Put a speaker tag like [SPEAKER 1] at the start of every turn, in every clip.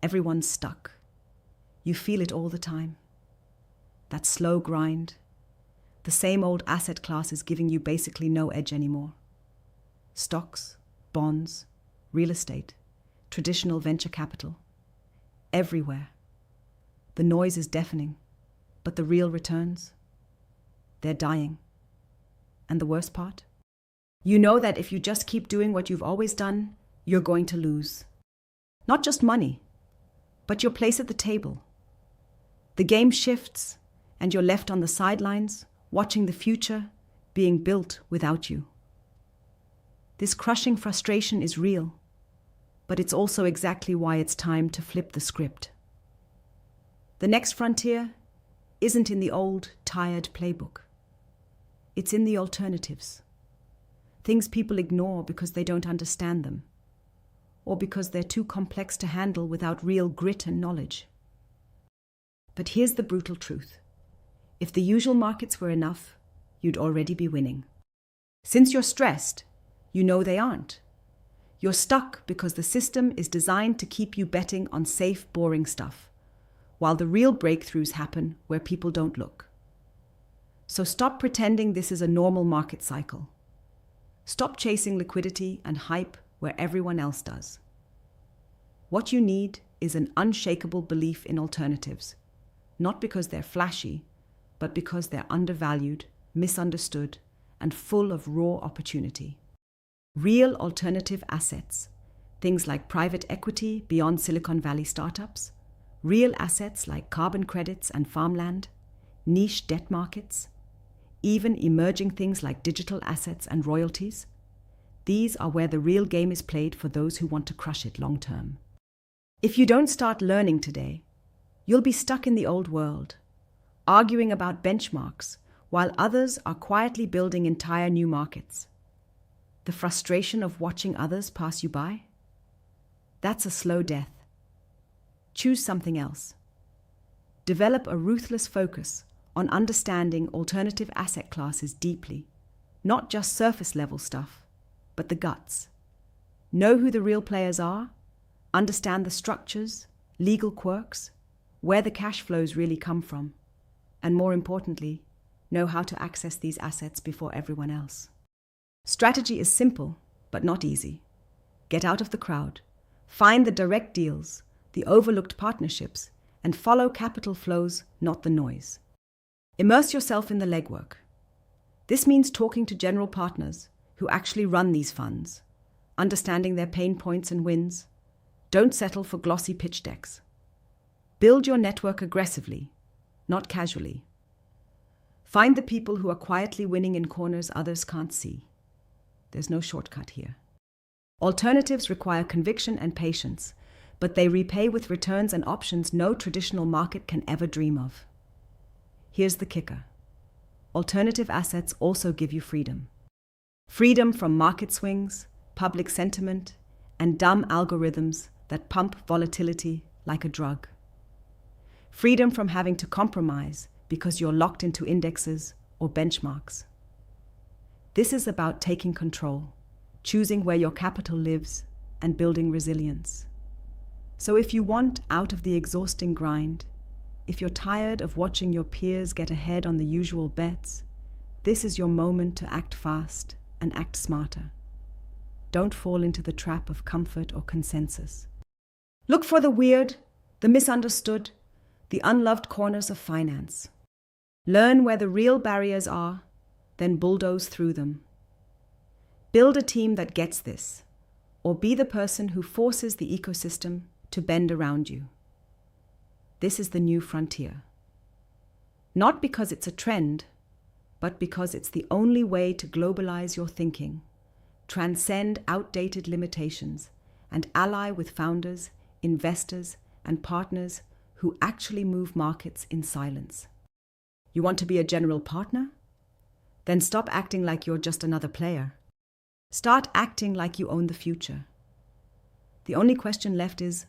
[SPEAKER 1] everyone's stuck. You feel it all the time. That slow grind. The same old asset class is giving you basically no edge anymore. Stocks, bonds, real estate, traditional venture capital. Everywhere. The noise is deafening, but the real returns, they're dying. And the worst part? You know that if you just keep doing what you've always done, you're going to lose. Not just money, but your place at the table. The game shifts, and you're left on the sidelines, watching the future being built without you. This crushing frustration is real, but it's also exactly why it's time to flip the script. The next frontier isn't in the old, tired playbook. It's in the alternatives. Things people ignore because they don't understand them, or because they're too complex to handle without real grit and knowledge. But here's the brutal truth. If the usual markets were enough, you'd already be winning. Since you're stressed, you know they aren't. You're stuck because the system is designed to keep you betting on safe, boring stuff, while the real breakthroughs happen where people don't look. So stop pretending this is a normal market cycle. Stop chasing liquidity and hype where everyone else does. What you need is an unshakable belief in alternatives, not because they're flashy, but because they're undervalued, misunderstood, and full of raw opportunity. Real alternative assets, things like private equity beyond Silicon Valley startups, real assets like carbon credits and farmland, niche debt markets, even emerging things like digital assets and royalties. These are where the real game is played for those who want to crush it long term. If you don't start learning today, you'll be stuck in the old world, arguing about benchmarks while others are quietly building entire new markets. The frustration of watching others pass you by? That's a slow death. Choose something else. Develop a ruthless focus on understanding alternative asset classes deeply, not just surface-level stuff, but the guts. Know who the real players are, understand the structures, legal quirks, where the cash flows really come from, and more importantly, know how to access these assets before everyone else. Strategy is simple, but not easy. Get out of the crowd, find the direct deals, the overlooked partnerships, and follow capital flows, not the noise. Immerse yourself in the legwork. This means talking to general partners who actually run these funds, understanding their pain points and wins. Don't settle for glossy pitch decks. Build your network aggressively, not casually. Find the people who are quietly winning in corners others can't see. There's no shortcut here. Alternatives require conviction and patience, but they repay with returns and options no traditional market can ever dream of. Here's the kicker. Alternative assets also give you freedom. Freedom from market swings, public sentiment, and dumb algorithms that pump volatility like a drug. Freedom from having to compromise because you're locked into indexes or benchmarks. This is about taking control, choosing where your capital lives, and building resilience. So if you want out of the exhausting grind, if you're tired of watching your peers get ahead on the usual bets, this is your moment to act fast and act smarter. Don't fall into the trap of comfort or consensus. Look for the weird, the misunderstood, the unloved corners of finance. Learn where the real barriers are, then bulldoze through them. Build a team that gets this, or be the person who forces the ecosystem to bend around you. This is the new frontier. Not because it's a trend, but because it's the only way to globalize your thinking, transcend outdated limitations, and ally with founders, investors, and partners who actually move markets in silence. You want to be a general partner? Then stop acting like you're just another player. Start acting like you own the future. The only question left is,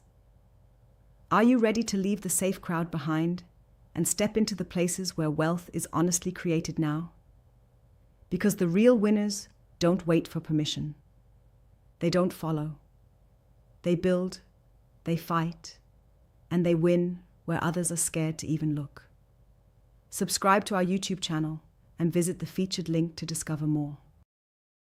[SPEAKER 1] are you ready to leave the safe crowd behind and step into the places where wealth is honestly created now? Because the real winners don't wait for permission. They don't follow. They build, they fight, and they win where others are scared to even look. Subscribe to our YouTube channel and visit the featured link to discover more.